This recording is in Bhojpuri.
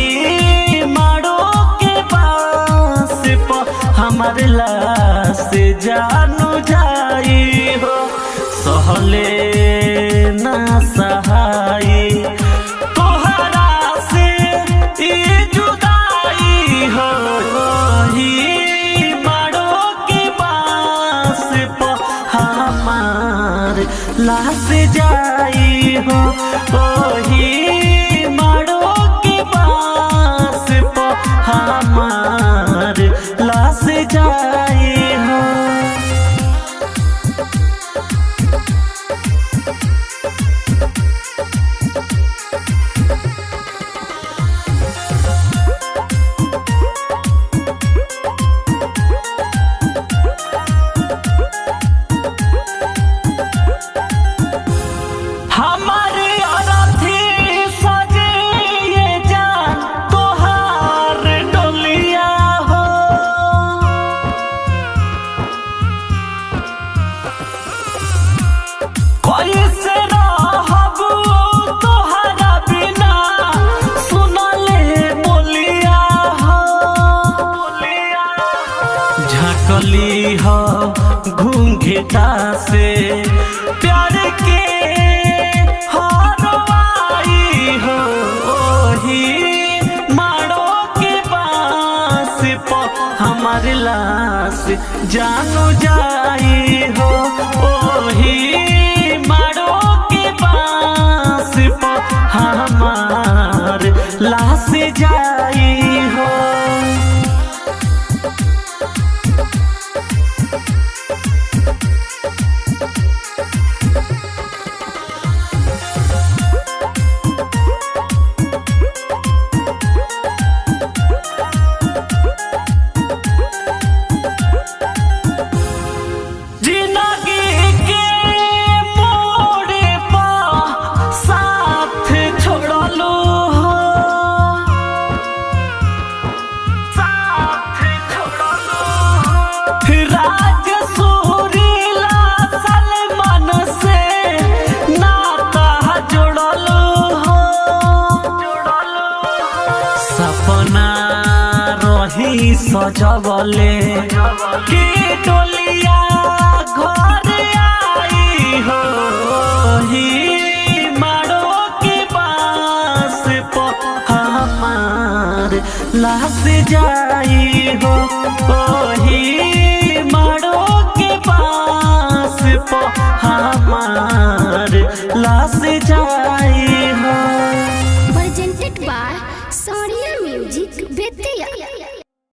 ओही मारो के पास पर हमारे लाश जानू जाई हो सहले ना सहाई तोहरा से ई जुदाई हो ओही मारो के पास पर हमार लाश जाई हो ओही मारो के पास पर हमार लाश जाई हो। हमारे अरथी सजे ये जान तोहार डोलिया हो कैसे रहबू तोहरा बिना सुनले बोलिया हो झकली हो घूंघटा से प्यार के हरवाई हो ओही मारो के पास पर हमारे लाश जानू जाई हो ओही मारो के पास पर हमार लाश जाई हो। जिंदगी के मोड़ पर साथ छोड़लो हो साथ छोड़लो हो राज सुरीला सलमान से नाता जोड़लो हो सपना रही सजवले की डोलिया घर आई हो ओही मारो के पास पर हमार लाश जाई हो ओही मारो के पास पर हमार लाश जाई।